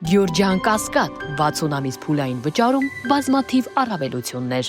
Գյորջյան Կասկադ 60 ամիս փուլային վճարում բազմաթիվ առավելություններ։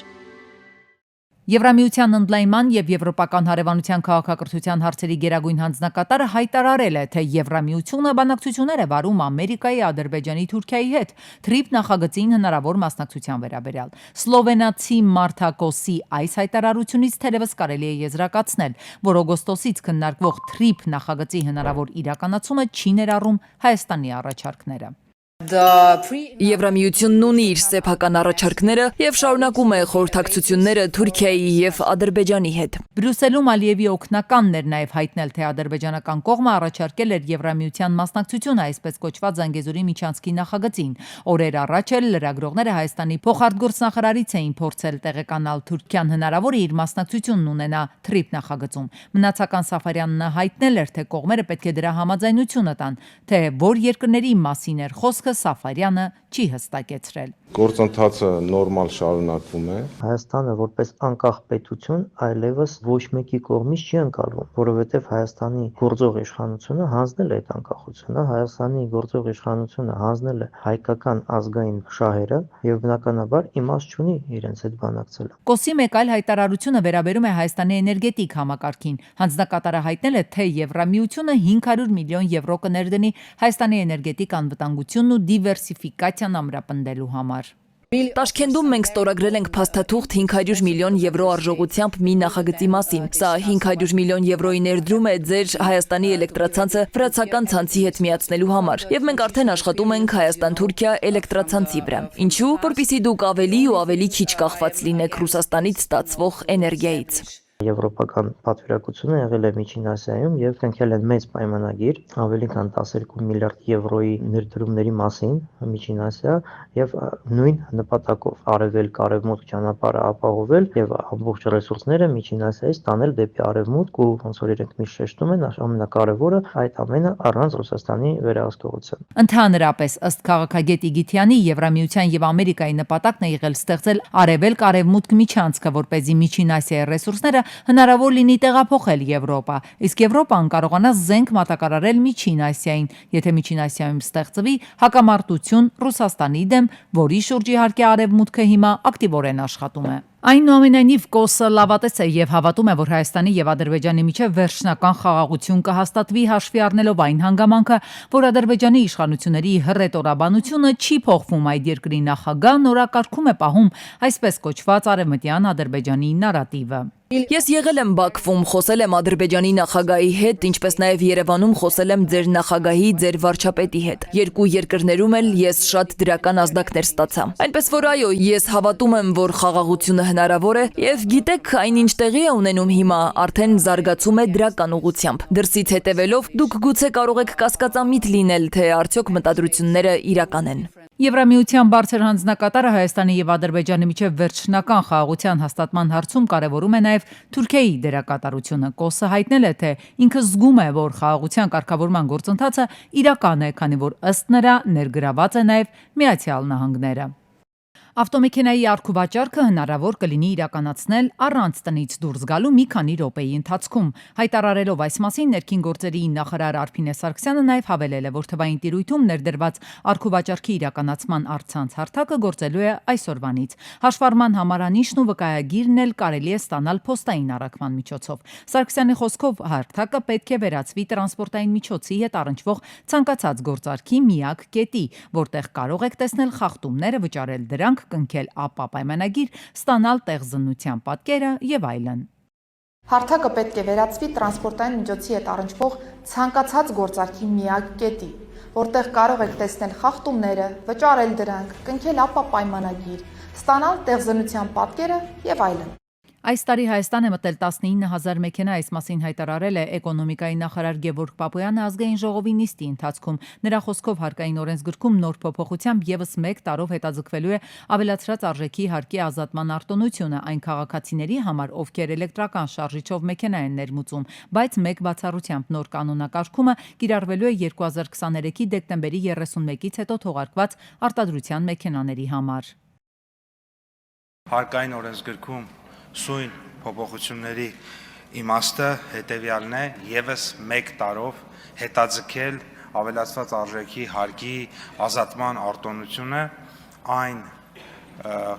Եվրամիության ընդլայնման եւ եվրոպական հարևանության քաղաքակրթության հարցերի գերագույն հանձնակատարը հայտարարել է, թե Եվրամիությունը բանակցություններ է վարում Ամերիկայի, Ադրբեջանի, Թուրքիայի հետ թրիփ նախագծին հնարավոր մասնակցության վերաբերյալ։ Սլովենացի Մարտակոսի այս հայտարարությունից թերևս կարելի է եզրակացնել, որ օգոստոսից քննարկվող թրիփ նախագծի հնարավոր իրականացումը չի ներառում Հայաստանի առաջարկները։ Եվրամիությունն ունի իր սեփական առաջարկները եւ շարունակում է խորհրդակցությունները Թուրքիայի եւ Ադրբեջանի հետ։ Բրյուսելում Ալիևի օգնականն էր նաեւ հայտնել, թե ադրբեջանական կողմը առաջարկել էր Եվրամիության մասնակցությունը այսպես կոչված Զանգեզուրի միջանցքի նախագծին։ Օրեր առաջ էլ լրագրողները Հայաստանի փոխարտգործնախարարից էին փորձել տեղեկանալ Թուրքիան հնարավոր է իր մասնակցությունն ունենա թրիփ նախագծում։ Մնացական Սաֆարյանն հայտնել էր, թե կողմերը պետք է դրա համաձայնությունը տան, թե որ երկրների մասին էր խոսքը Սաֆարյանը չի հստակեցրել։ Գործընթացը նորմալ շարունակվում է։ Հայաստանը որպես անկախ պետություն այլևս ոչ մեկի կողմից չի ընկալվում, որովհետև Հայաստանի գործող իշխանությունը հանձնել է այդ անկախությունը, Հայաստանի գործող իշխանությունը հանձնել է հայկական ազգային շահերը եւ բնականաբար իմաստ չունի իրենց հետ բանակցելը։ Կոսի մեկ այլ հայտարարությունը վերաբերում է Հայաստանի էներգետիկ համակարգին։ Հանձնակատարը հայտնել է, թե Եվրամիությունը 500 միլիոն եվրո կներդնի Հայաստանի էներգետիկ անվտանգությունն ու դիվերսիֆիկացիան ամրապնդելու համար։ Տաշքենդում մենք ստորագրել ենք փաստաթուղթ 500 միլիոն եվրո արժողությամբ մի նախագծի մասին։ Սա 500 միլիոն եվրոյի ներդրում է ձեր Հայաստանի էլեկտրացանցը վրացական ցանցի հետ միացնելու համար։ Եվ մենք արդեն աշխատում ենք Հայաստան-Թուրքիա էլեկտրացանցի վրա։ Ինչու՞, որպեսզի դուք ավելի ու ավելի քիչ կախված լինեք Ռուսաստանից ստացվող էներգիայից։ Եվրոպական պատվիրակությունը եղել է Միջին Ասիայում եւ կնքել են մեծ պայմանագիր ավելի քան 12 միլիարդ եվրոյի ներդրումների մասին Միջին Ասիա եւ նույն նպատակով արևելք արևմուտք ճանապարհը ապահովել եւ ամբողջ ռեսուրսները Միջին Ասիայից տանել դեպի արևմուտք ու ոնց որ իրենք միշտ շեշտում են ամենակարևորը այդ ամենը առանց Ռուսաստանի վերահսկողության։ Ընդհանրապես ըստ քաղաքագետ Իգիթյանի Եվրամիության եւ Ամերիկայի նպատակն է եղել ստեղծել արևելք արևմուտք միջանցքը, որպեսզի Միջին Ասիայի ռեսուրսները հնարավոր լինի տեղափոխել Եվրոպա, իսկ Եվրոպան կարողանա զենք մատակարարել Միջին Ասիային, եթե Միջին Ասիայում ստեղծվի հակամարտություն Ռուսաստանի դեմ, որի շուրջ իհարկե արևմուտքը հիմա ակտիվորեն աշխատում է։ Այնուամենայնիվ Կոսը լավատես է եւ հավատում է, որ Հայաստանի եւ Ադրբեջանի միջեւ վերջնական խաղաղություն կհաստատվի հաշվի առնելով այն հանգամանքը, որ Ադրբեջանի իշխանությունների հռետորաբանությունը չի փոխվում այդ երկրի նախագահն օրակարգում է պահում այսպես կոչված արևմտյան Ադրբեջանի նարատիվը։ Ես եղել եմ Բաքվում, խոսել եմ Ադրբեջանի նախագահի հետ, ինչպես նաև Երևանում խոսել եմ ձեր նախագահի, ձեր վարչապետի հետ։ Երկու երկրներում էլ ես շատ դրական ազդակներ ստացա։ Այնպես որ այո, ես հավատում եմ, որ խաղաղությունը հնարավոր է եւ գիտեք, այնինչ տեղի է ունենում հիմա, արդեն զարգացում է դրական ուղղությամբ։ Դրսից հետևելով դուք գուցե կարող եք կասկածամիտ լինել, թե արդյոք մտադրությունները իրական են։ Եվրամիության բարձր հանձնակատարը Հայաստանի եւ Ադրբեջանի միջև վերջնական խաղաղության հաստատման հարցում կարևորում է նաեւ Թուրքիայի դերակատարությունը։ Կոսը հայտնել է, թե ինքը զգում է, որ խաղաղության կարգավորման գործընթացը իրական է, քանի որ ըստ նրա ներգրաված է նաեւ Միացյալ Նահանգները։ Ավտոմեքենայի առքուվաճառքը հնարավոր կլինի իրականացնել առանց տնից դուրս գալու մի քանի րոպեի ընթացքում։ Հայտարարելով այս մասին ներքին գործերի նախարար Արփինե Սարգսյանը նաև հավելել է, որ թվային տիրույթում ներդրված առքուվաճառքի իրականացման առցանց հարթակը գործելու է այսօրվանից։ Հաշվառման համարանիշն ու վկայագիրն էլ կարելի է ստանալ փոստային առաքման միջոցով։ Սարգսյանի խոսքով հարթակը պետք է վերածվի տրանսպորտային միջոցի հետ առնչվող ցանկացած գործարքի միակ կետի, որտեղ կարող եք տեսնել խախտումները, վճարել դրանք, կնքել ԱՊԱ պայմանագիր, ստանալ տեղզնության պատկերը եւ այլն։ Հարթակը պետք է վերածվի տրանսպորտային միջոցի հետ առնչվող ցանկացած գործարքի միակ կետի, որտեղ կարող եք տեսնել խախտումները, վճարել դրանք, կնքել ԱՊԱ պայմանագիր, ստանալ տեղզնության պատկերը եւ այլն։ Այս տարի Հայաստան է մտել 19,000 մեքենա, այս մասին հայտարարել է էկոնոմիկայի նախարար Գևորգ Պապոյանը ազգային ժողովի նիստի ընթացքում։ Նրա խոսքով հարկային օրենսգրքում նոր փոփոխությամբ եւս 1 տարով հետաձգվելու է ավելացրած արժեքի հարկի ազատման արտոնությունը այն քաղաքացիների համար, ովքեր էլեկտրական շարժիչով մեքենա են ներմուծում, բայց մեկ բացառությամբ նոր կանոնակարգումը կիրառվելու է 2023-ի դեկտեմբերի 31-ից հետո թողարկված արտադրության մեքենաների համար։ Հարկային օրենսգրքում սույն փոփոխությունների իմաստը հետևյալն է, եւս 1 տարով հետաձգել ավելացված արժեքի հարկի ազատման արտոնությունը այն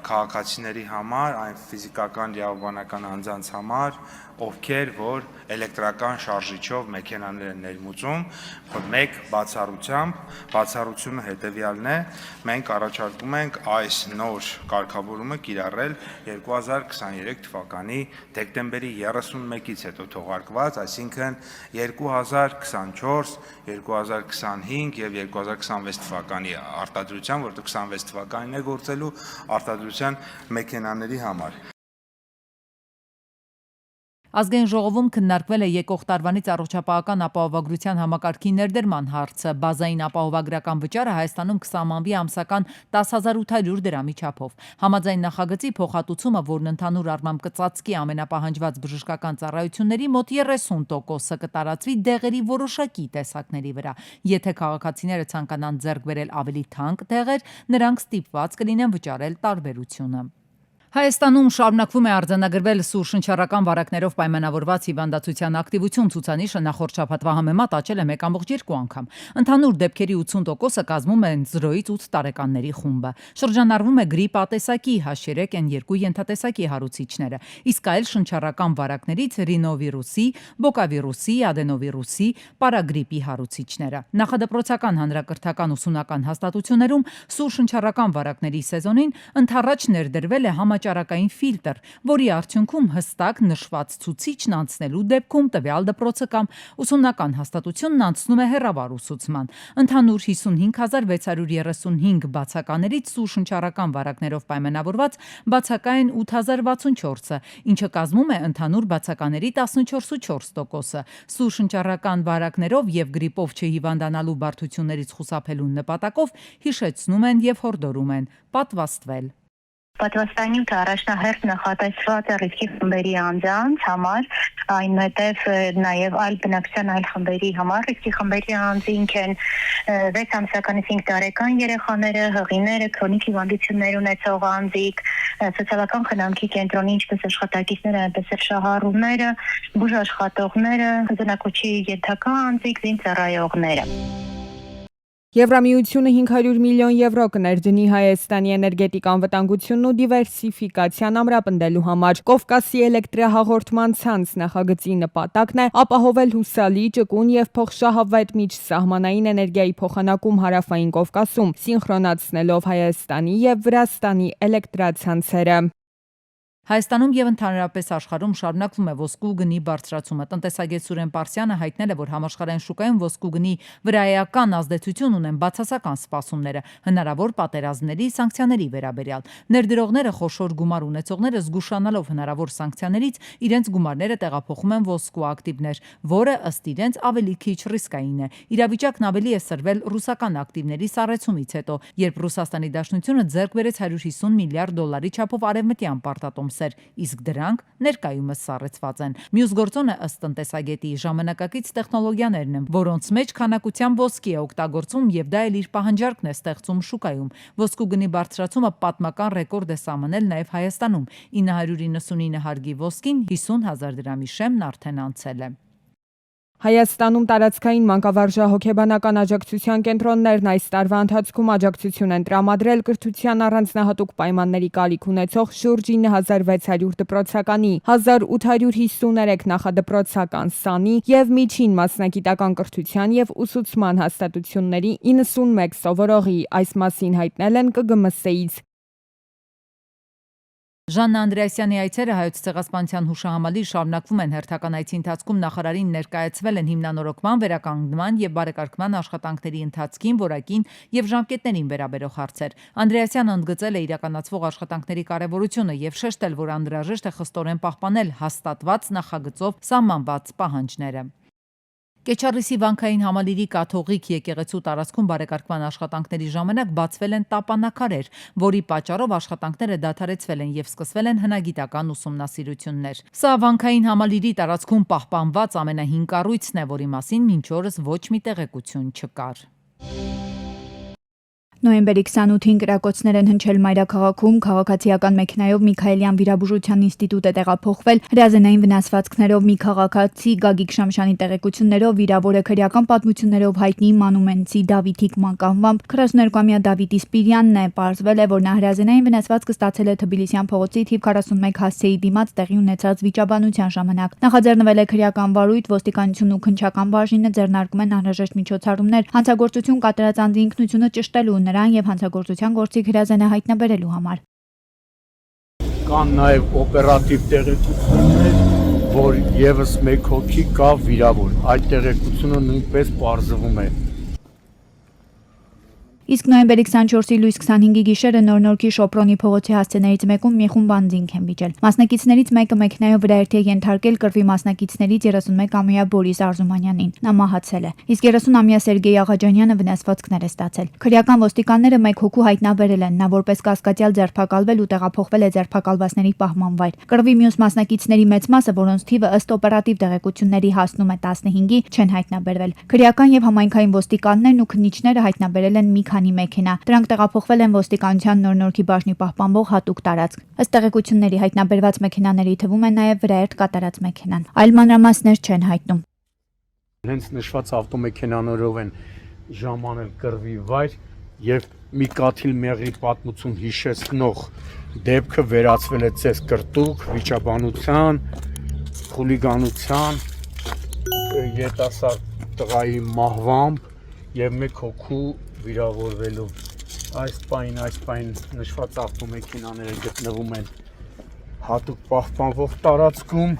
քաղաքացիների համար, այն ֆիզիկական իրավաբանական անձանց համար, ովքեր որ էլեկտրական շարժիչով մեքենաներ են ներմուծում, մեկ բացառությունը հետևյալն է, մենք առաջարկում ենք այս նոր կարգավորումը կիրառել 2023 թվականի դեկտեմբերի 31-ից հետո թողարկված, այսինքն 2024, 2025 եւ 2026 թվականի արտադրության, որտեղ 26 թվականին է գործելու արտադրության մեքենաների համար։ Ազգային ժողովում քննարկվել է եկող տարվանից առողջապահական ապահովագրության համակարգի ներդրման հարցը։ Բազային ապահովագրական վճարը Հայաստանում կսահմանվի ամսական 10.800 դրամի չափով։ Համաձայն նախագծի փոխհատուցումը, որն ընդհանուր առմամբ կծածկի ամենապահանջված բժշկական ծառայությունների մոտ 30%-ը կտարածվի դեղերի որոշակի տեսակների վրա։ Եթե քաղաքացիները ցանկանան ձեռք բերել ավելի թանկ դեղեր, նրանք ստիպված կլինեն վճարել տարբերությունը։ Հայաստանում շարունակվում է արձանագրվել սուր շնչառական վարակներով պայմանավորված հիվանդացության ակտիվություն ցուցանիշը նախորդ շաբաթվա համեմատ աճել է 1.2 անգամ։ Ընդհանուր դեպքերի 80%-ը կազմում են 0-ից 8 տարեկանների խումբը։ Շրջանառվում է գրիպ ատեսակի H3N2 ենթատեսակի հարուցիչները, իսկ այլ շնչառական վարակներից ռինովիրուսի, բոկավիրուսի, ադենովիրուսի, պարագրիպի հարուցիչները։ Նախադպրոցական հանրակրթական ուսումնական հաստատություններում սուր շնչառական վարակների սեզոնին ընդառաջ ներդրվել է համաճարակային ֆիլտր, որի արդյունքում հստակ նշված ցուցիչն անցնելու դեպքում տվյալ դպրոցը կամ ուսումնական հաստատությունն անցնում է հեռավար ուսուցման։ Ընդհանուր 55635 բացականերից սուր շնչառական վարակներով պայմանավորված բացակա են 8064-ը, ինչը կազմում է ընդհանուր բացակաների 14.4%-ը։ Սուր շնչառական վարակներով եւ գրիպով չհիվանդանալու բարդություններից խուսափելու նպատակով հիշեցնում են եւ հորդորում են պատվաստվել։ Պատվաստանյութը առաջնահերթ նախատեսված է ռիսկի խմբերի անձանց համար, այնուհետև նաև այլ բնակչության այլ խմբերի համար ռիսկի խմբերի անձինք են 6 ամսականից 5 տարեկան երեխաները, հղիները, քրոնիկ հիվանդություններ ունեցող անձիկ, սոցիալական խնամքի կենտրոնի ինչպես աշխատակիցները, այնպես էլ շահառուները, բուժաշխատողները, զնակոչի ենթակա անձիկ, զինծառայողները։ Եվրամիությունը 500 միլիոն եվրո կներդնի Հայաստանի էներգետիկ անվտանգությունն ու դիվերսիֆիկացիան ամրապնդելու համար։ Կովկասի էլեկտրահաղորդման ցանց նախագծի նպատակն է ապահովել հուսալի, ճկուն եւ փոխշահավետ միջսահմանային էներգիայի փոխանակում Հարավային Կովկասում, սինխրոնացնելով Հայաստանի եւ Վրաստանի էլեկտրացանցերը։ Հայաստանում եւ ընդհանրապես աշխարհում շարունակվում է ոսկու գնի բարձրացումը։ Տնտեսագետ Սուրեն Պարսյանը հայտնել է, որ համաշխարհային շուկայում ոսկու գնի վրայական ազդեցություն ունեն բացասական սպասումները, հնարավոր պատերազմների, սանկցիաների վերաբերյալ։ Ներդրողները, խոշոր գումար ունեցողները զգուշանալով հնարավոր սանկցիաներից իրենց գումարները տեղափոխում են ոսկու ակտիվներ, որը ըստ իրենց ավելի քիչ ռիսկային է։ Իրավիճակն ավելի է սրվել ռուսական ակտիվների սառեցումից հետո, երբ Ռուսաստանի Դաշնությունը ձեռք բերեց 150 միլիարդ դոլարի չափով արևմտյան պարտատոմս, իսկ դրանք ներկայումս սառեցված են։ Մյուս գործոնը ըստ տնտեսագետի ժամանակակից տեխնոլոգիաներն են, որոնց մեջ քանակությամբ ոսկի է օգտագործում եւ դա էլ իր պահանջարկն է ստեղծում շուկայում։ Ոսկու գնի բարձրացումը պատմական ռեկորդ է սահմանել նաեւ Հայաստանում։ 999 հարգի ոսկին 50,000 դրամի շեմն արդեն անցել է։ Հայաստանում տարածքային մանկավարժահոգեբանական աջակցության կենտրոններն այս տարվա ընթացքում աջակցություն են տրամադրել կրթության առանձնահատուկ պայմանների կարիք ունեցող շուրջ 9600 դպրոցականի, 1853 նախադպրոցական սանի եւ միջին մասնագիտական կրթության եւ ուսուցման հաստատությունների 91 սովորողի, այս մասին հայտնել են ԿԳՄՍ-ից։ Ժաննա Անդրեասյանի այցերը Հայոց ցեղասպանության հուշահամալիր շարունակվում են։ Հերթական այցի ընթացքում նախարարին ներկայացվել են հիմնանորոգման, վերականգնման եւ բարեկարգման աշխատանքների ընթացքին, որակին եւ ժամկետներին վերաբերող հարցեր։ Անդրեասյանը ընդգծել է իրականացվող աշխատանքների կարեւորությունը եւ շեշտել, որ անհրաժեշտ է խստորեն պահպանել հաստատված նախագծով սահմանված պահանջները։ Կեչառիսի վանքային համալիրի կաթողիկ եկեղեցու տարածքում բարեկարգման աշխատանքների ժամանակ բացվել են տապանակարեր, որի պատճառով աշխատանքները դադարեցվել են եւ սկսվել են հնագիտական ուսումնասիրություններ։ Սա վանքային համալիրի տարածքում պահպանված ամենահին կառույցն է, որի մասին մինչ օրս ոչ մի տեղեկություն չկար։ Նոյեմբերի 28-ին կրակոցներ են հնչել մայրաքաղաքում, քաղաքացիական մեքենայով Միքայելյան վիրաբուժության ինստիտուտ է տեղափոխվել, հրազենային վնասվածքներով մի քաղաքացի Գագիկ Շամշյանի տեղեկություններով վիրավորը քրեական պատմություններով հայտնի մանումենցի Դավիթ Հիկման կանվամբ 42-ամյա Դավիթ Իսպիրյանն է, պարզվել է, որ նա հրազենային վնասվածքը ստացել է Թբիլիսյան փողոցի թիվ 41 հասցեի դիմաց տեղի ունեցած վիճաբանության ժամանակ։ Նախաձեռնվել է քրեական վարույթ, ոստիկանությունն ու քննչական բաժինը ձեռնարկում են անհրաժեշտ միջոցառումներ հանցագործություն կատարած անձի ինքնությունը ճշտելու նրան եւ հանցագործության գործիք հրազենը հայտնաբերելու համար։ Կան նաև օպերատիվ տեղեկություններ, որ եւս մեկ հոգի կա վիրավոր։ Այդ տեղեկությունը նույնպես պարզվում է։ Իսկ նոյեմբերի 24-ի լույս 25-ի գիշերը Նոր-Նորքի Շոպրոնի փողոցի հասցեներից մեկում մի խումբ անձինք են վիճել։ Մասնակիցներից մեկը մեքենայով վրայերթի է ենթարկել կռվի մասնակիցներից 31-ամյա Բորիս Արզումանյանին։ Նա մահացել է։ Իսկ 30-ամյա Սերգեյ Աղաջանյանը վնասվածքներ է ստացել։ Քրեական ոստիկանները մեկ հոգու հայտնաբերել են, նա որպես կասկածյալ ձերբակալվել ու տեղափոխվել է ձերբակալվածների պահման վայր։ Կռվի մյուս մասնակիցների մեծ մասը, որոնց թիվը ըստ օպերատիվ տեղեկությունների հասնում է 15-ի, չեն հայտնաբերվել։ Քրեական եւ համայնքային ոստիկաններն ու քննիչները հայտնաբերել են մի քանի մեքենա։ Դրանք տեղափոխվել են ոստիկանության Նոր-Նորքի բաժնի պահպանվող հատուկ տարածք։ Ըստ տեղեկությունների հայտնաբերված մեքենաների թվում է նաև վրայերթ կատարած մեքենան։ Այլ մանրամասներ չեն հայտնում։ Հենց նշված ավտոմեքենաներով են ժամանել կռվի վայր եւ մի կաթիլ մեղրի պատմություն հիշեցնող դեպքը վերածվել է ցես կրտուկ, վիճաբանության, խուլիգանության, երիտասարդ տղայի մահվամբ եւ մեկ հոգու վիրավորվելու։ Այս պայն նշված ավտոմեքենաները գտնվում են հատուկ պահպանվող տարածքում։